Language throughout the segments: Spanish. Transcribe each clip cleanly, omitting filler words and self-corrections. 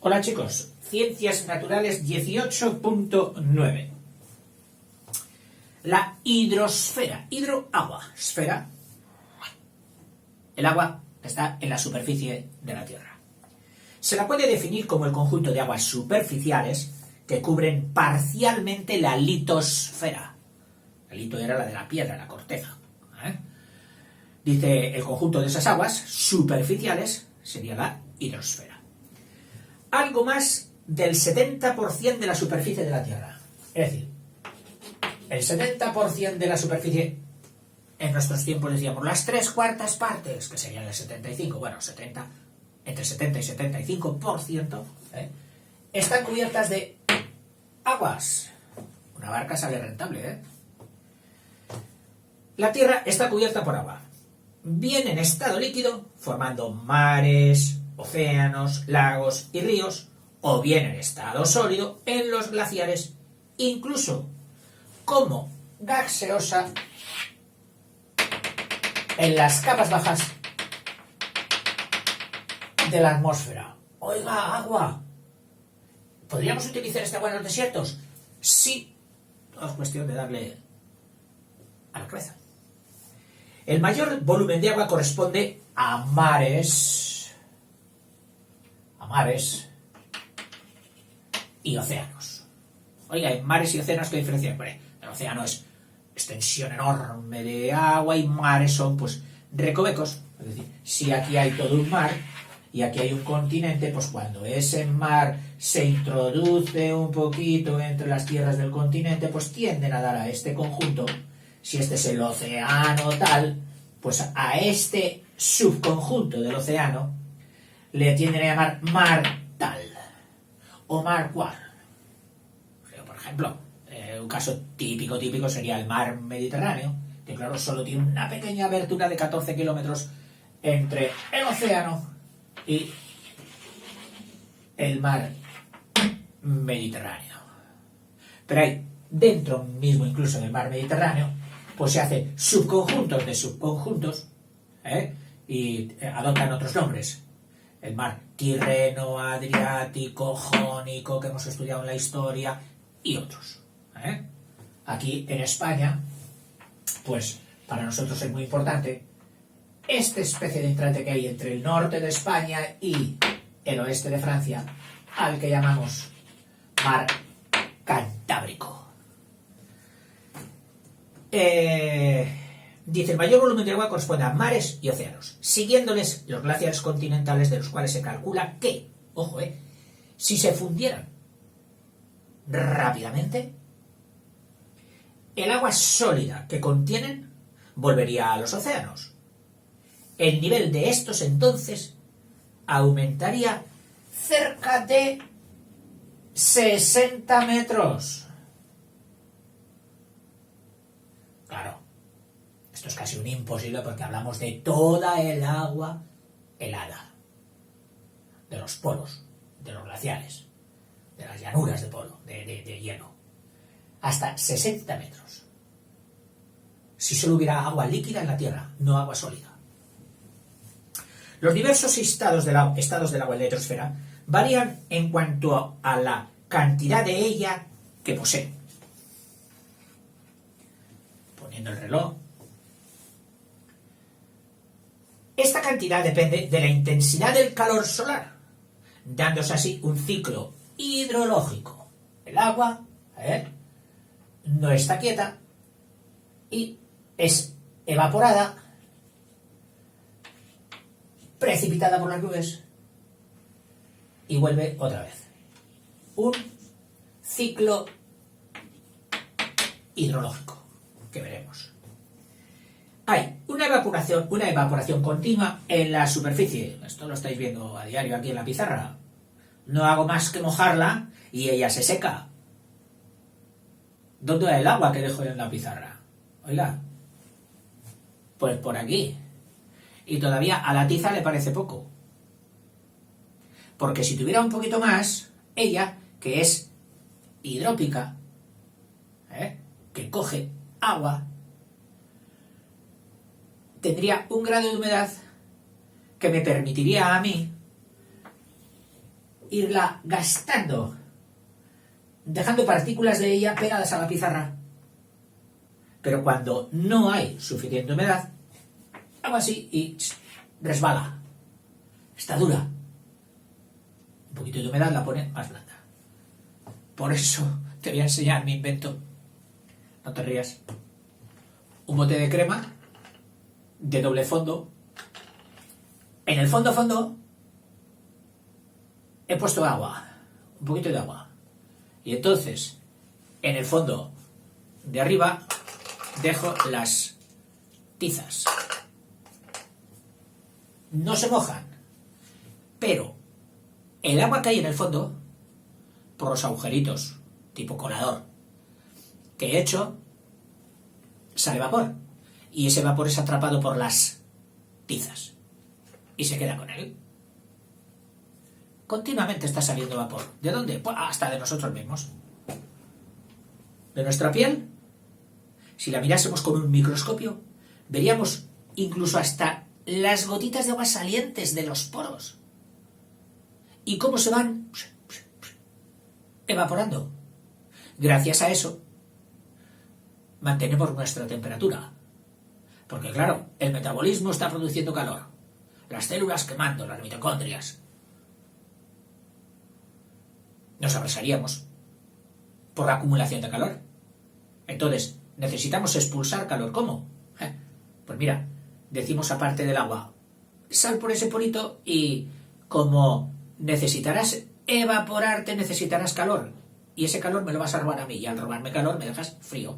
Hola chicos, Ciencias Naturales 18.9. La hidrosfera, agua, esfera. El agua está en la superficie de la Tierra. Se la puede definir como el conjunto de aguas superficiales que cubren parcialmente la litosfera. La lito era la de la piedra, la corteza. Dice, el conjunto de esas aguas superficiales sería la hidrosfera. Algo más del 70% de la superficie de la Tierra. Es decir, el 70% de la superficie, en nuestros tiempos decíamos las 3/4 partes, que serían el 75, bueno, 70, entre 70 y 75%, están cubiertas de aguas. Una barca sale rentable, La Tierra está cubierta por agua, bien en estado líquido, formando mares, océanos, lagos y ríos, o bien en estado sólido en los glaciares, incluso como gaseosa en las capas bajas de la atmósfera. Oiga, agua. ¿Podríamos utilizar este agua en los desiertos? Sí. No es cuestión de darle a la cabeza. El mayor volumen de agua corresponde a mares y océanos. Oiga, en mares y océanos, ¿qué diferencia? Bueno, el océano es extensión enorme de agua y mares son, pues, recovecos. Es decir, si aquí hay todo un mar y aquí hay un continente, pues cuando ese mar se introduce un poquito entre las tierras del continente, pues tienden a dar a este conjunto. Si este es el océano tal, pues a este subconjunto del océano le tienden a llamar mar tal o mar cual. Por ejemplo, un caso típico sería el mar Mediterráneo, que claro, solo tiene una pequeña abertura de 14 kilómetros entre el océano y el mar Mediterráneo. Pero hay dentro mismo incluso del mar Mediterráneo, pues se hacen subconjuntos de subconjuntos, y adoptan otros nombres. El mar Tirreno, Adriático, Jónico, que hemos estudiado en la historia, y otros. Aquí en España, pues para nosotros es muy importante esta especie de entrante que hay entre el norte de España y el oeste de Francia, al que llamamos mar Cantábrico. Dice, el mayor volumen de agua corresponde a mares y océanos, siguiéndoles los glaciares continentales, de los cuales se calcula que, ojo, si se fundieran rápidamente, el agua sólida que contienen volvería a los océanos. El nivel de estos entonces aumentaría cerca de 60 metros. Claro, esto es casi un imposible porque hablamos de toda el agua helada, de los polos, de los glaciares, de las llanuras de polo, de hielo, hasta 60 metros. Si solo hubiera agua líquida en la Tierra, no agua sólida. Los diversos estados del agua en la hidrosfera varían en cuanto a la cantidad de ella que posee. Poniendo el reloj. Esta cantidad depende de la intensidad del calor solar, dándose así un ciclo hidrológico. El agua no está quieta y es evaporada, precipitada por las nubes y vuelve otra vez. Un ciclo hidrológico que veremos. Hay una evaporación continua en la superficie. Esto lo estáis viendo a diario aquí en la pizarra. No hago más que mojarla y ella se seca. ¿Dónde va el agua que dejo en la pizarra? Oiga, pues por aquí. Y todavía a la tiza le parece poco. Porque si tuviera un poquito más, ella, que es hidrópica, que coge agua, tendría un grado de humedad que me permitiría a mí irla gastando, dejando partículas de ella pegadas a la pizarra. Pero cuando no hay suficiente humedad, hago así y resbala. Está dura. Un poquito de humedad la pone más blanda. Por eso te voy a enseñar mi invento. No te rías. Un bote de crema de doble fondo. En el fondo he puesto agua. Un poquito de agua. Y entonces, en el fondo de arriba, dejo las tizas. No se mojan, pero el agua que hay en el fondo, por los agujeritos, tipo colador, que he hecho, sale vapor. Y ese vapor es atrapado por las tizas. Y se queda con él. Continuamente está saliendo vapor. ¿De dónde? Pues hasta de nosotros mismos. De nuestra piel. Si la mirásemos con un microscopio, veríamos incluso hasta las gotitas de agua salientes de los poros. ¿Y cómo se van? Evaporando. Gracias a eso, mantenemos nuestra temperatura. Porque claro, el metabolismo está produciendo calor. Las células quemando, las mitocondrias. Nos abrasaríamos por la acumulación de calor. Entonces, necesitamos expulsar calor. ¿Cómo? Pues mira, decimos aparte del agua, sal por ese porito y como necesitarás evaporarte, necesitarás calor. Y ese calor me lo vas a robar a mí. Y al robarme calor me dejas frío.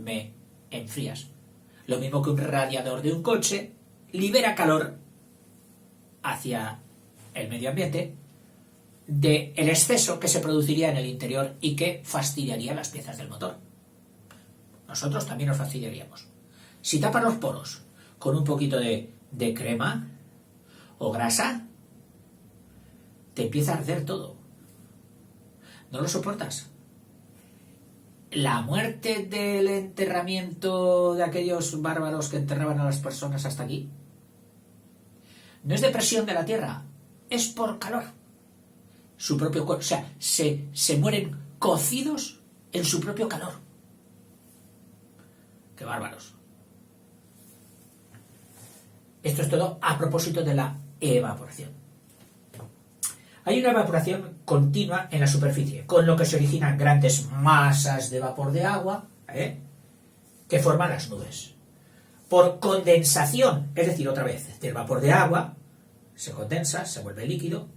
Me enfrías. Lo mismo que un radiador de un coche libera calor hacia el medio ambiente del exceso que se produciría en el interior y que fastidiaría las piezas del motor. Nosotros también nos fastidiaríamos. Si tapas los poros con un poquito de crema o grasa, te empieza a arder todo. ¿No lo soportas? La muerte del enterramiento de aquellos bárbaros que enterraban a las personas hasta aquí no es depresión de la tierra, es por calor. Su propio cuerpo, o sea, se mueren cocidos en su propio calor. ¡Qué bárbaros! Esto es todo a propósito de la evaporación. Hay una evaporación continua en la superficie, con lo que se originan grandes masas de vapor de agua, que forman las nubes. Por condensación, es decir, otra vez, del vapor de agua, se condensa, se vuelve líquido,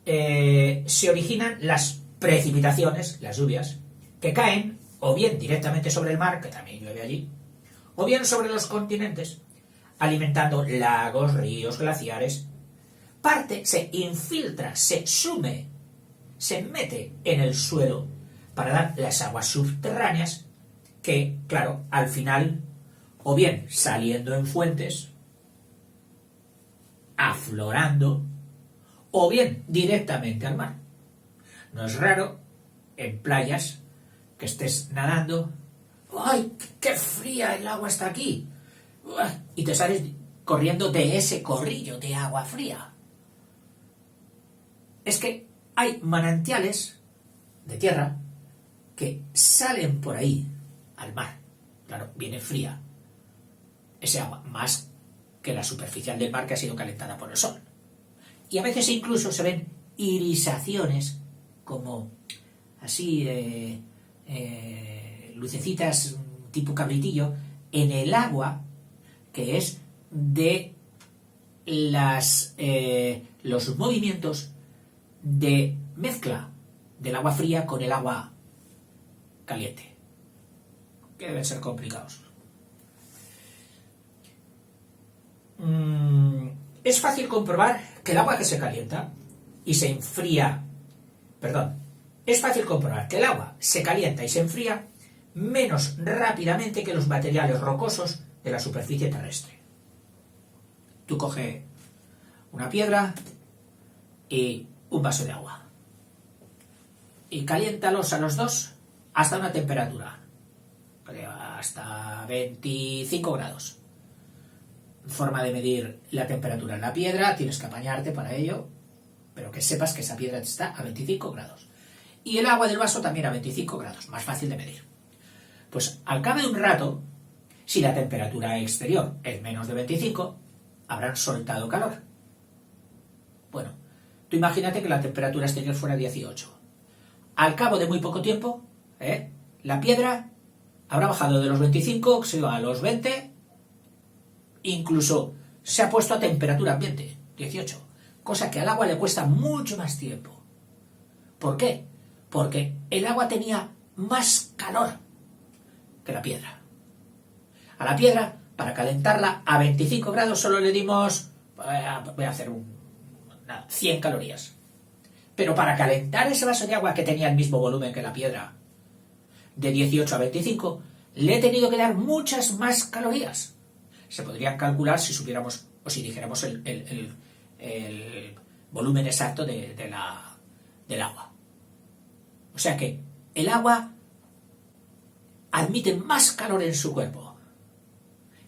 se originan las precipitaciones, las lluvias, que caen o bien directamente sobre el mar, que también llueve allí, o bien sobre los continentes, alimentando lagos, ríos, glaciares. Parte se infiltra, se sume, se mete en el suelo para dar las aguas subterráneas que, claro, al final, o bien saliendo en fuentes, aflorando, o bien directamente al mar. No es raro en playas que estés nadando, ¡ay, qué fría el agua está aquí! Y te sales corriendo de ese corrillo de agua fría. Es que hay manantiales de tierra que salen por ahí al mar. Claro, viene fría ese agua, más que la superficial del mar que ha sido calentada por el sol. Y a veces incluso se ven irisaciones, como así, lucecitas tipo cabritillo, en el agua, que es de los movimientos de mezcla del agua fría con el agua caliente, que deben ser complicados. Es fácil comprobar que el agua que se calienta y se enfría, es fácil comprobar que el agua se calienta y se enfría menos rápidamente que los materiales rocosos de la superficie terrestre. Tú coge una piedra y un vaso de agua y caliéntalos a los dos hasta una temperatura, hasta 25 grados. Forma de medir la temperatura en la piedra, tienes que apañarte para ello, pero que sepas que esa piedra está a 25 grados. Y el agua del vaso también a 25 grados, más fácil de medir. Pues al cabo de un rato, si la temperatura exterior es menos de 25, habrán soltado calor. Bueno, tú imagínate que la temperatura exterior fuera 18. Al cabo de muy poco tiempo, la piedra habrá bajado de los 25, se va a los 20, incluso se ha puesto a temperatura ambiente, 18, cosa que al agua le cuesta mucho más tiempo. ¿Por qué? Porque el agua tenía más calor que la piedra. A la piedra, para calentarla a 25 grados, solo le dimos, voy a hacer 100 calorías. Pero para calentar ese vaso de agua que tenía el mismo volumen que la piedra, de 18 a 25, le he tenido que dar muchas más calorías. Se podrían calcular si supiéramos, o si dijéramos el volumen exacto del agua. O sea que el agua admite más calor en su cuerpo.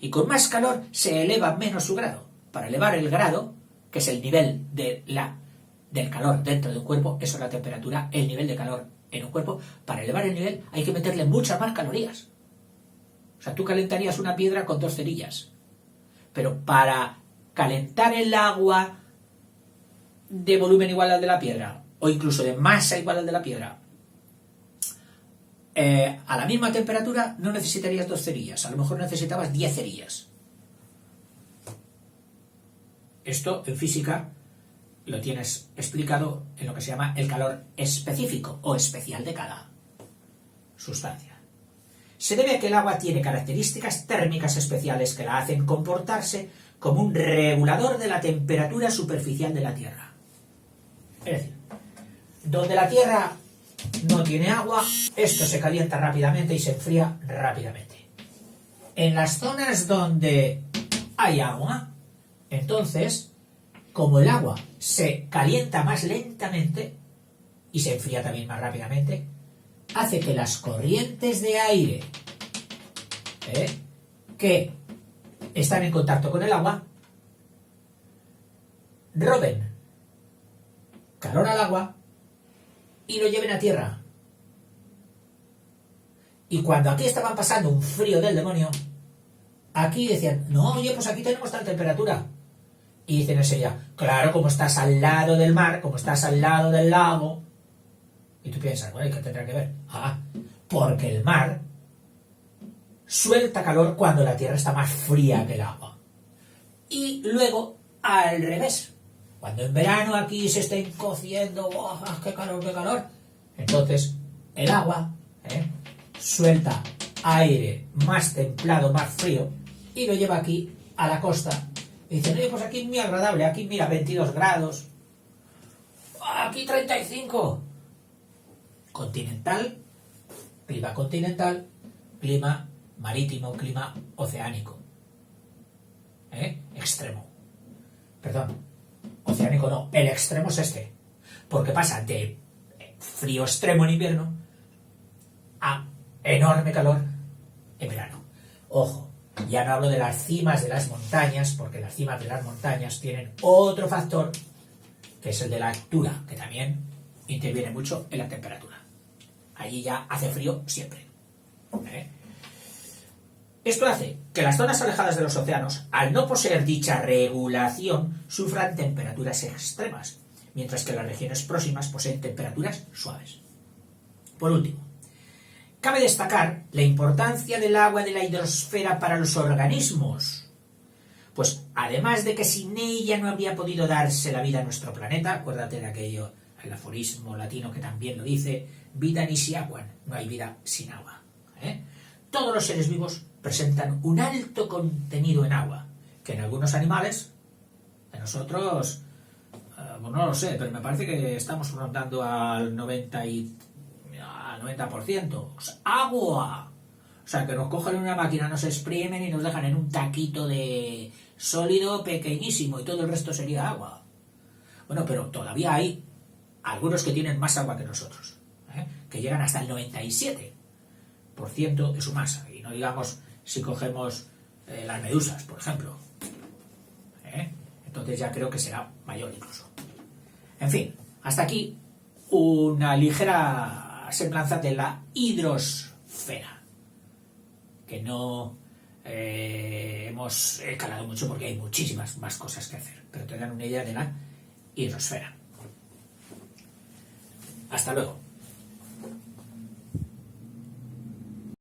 Y con más calor se eleva menos su grado. Para elevar el grado, que es el nivel del calor dentro de un cuerpo, eso es la temperatura, el nivel de calor en un cuerpo, para elevar el nivel hay que meterle muchas más calorías. O sea, tú calentarías una piedra con 2 cerillas. Pero para calentar el agua de volumen igual al de la piedra, o incluso de masa igual al de la piedra, a la misma temperatura no necesitarías 2 cerillas, a lo mejor necesitabas 10 cerillas. Esto en física lo tienes explicado en lo que se llama el calor específico o especial de cada sustancia. Se debe a que el agua tiene características térmicas especiales que la hacen comportarse como un regulador de la temperatura superficial de la Tierra. Es decir, donde la Tierra no tiene agua, esto se calienta rápidamente y se enfría rápidamente. En las zonas donde hay agua, entonces, como el agua se calienta más lentamente y se enfría también más rápidamente, hace que las corrientes de aire que están en contacto con el agua roben calor al agua y lo lleven a tierra. Y cuando aquí estaban pasando un frío del demonio, aquí decían, no, oye, pues aquí tenemos tal temperatura. Y dicen enseguida, claro, como estás al lado del mar, como estás al lado del lago. Y tú piensas, bueno, ¿y qué tendrá que ver? Porque el mar suelta calor cuando la tierra está más fría que el agua. Y luego, al revés, cuando en verano aquí se estén cociendo, ¡oh, qué calor, qué calor! Entonces, el agua suelta aire más templado, más frío, y lo lleva aquí a la costa. Y dicen, oye, pues aquí es muy agradable, aquí mira, 22 grados, aquí 35. Continental, clima marítimo, clima oceánico. Extremo. Perdón, oceánico no, el extremo es este. Porque pasa de frío extremo en invierno a enorme calor en verano. Ojo, ya no hablo de las cimas de las montañas, porque las cimas de las montañas tienen otro factor, que es el de la altura, que también interviene mucho en la temperatura. Allí ya hace frío siempre. Esto hace que las zonas alejadas de los océanos, al no poseer dicha regulación, sufran temperaturas extremas, mientras que las regiones próximas poseen temperaturas suaves. Por último, cabe destacar la importancia del agua de la hidrosfera para los organismos, pues además de que sin ella no habría podido darse la vida a nuestro planeta, acuérdate de aquello, el aforismo latino que también lo dice, vida nisi aquam, no hay vida sin agua. Todos los seres vivos presentan un alto contenido en agua, que en algunos animales, en nosotros, pues no lo sé, pero me parece que estamos rondando al 90%. O sea, agua. O sea, que nos cogen en una máquina, nos exprimen y nos dejan en un taquito de sólido pequeñísimo y todo el resto sería agua. Bueno, pero todavía hay algunos que tienen más agua que nosotros, que llegan hasta el 97% de su masa. Y no digamos si cogemos las medusas, por ejemplo. Entonces ya creo que será mayor incluso. En fin, hasta aquí una ligera semblanza de la hidrosfera, que no hemos calado mucho porque hay muchísimas más cosas que hacer, pero te dan una idea de la hidrosfera. Hasta luego.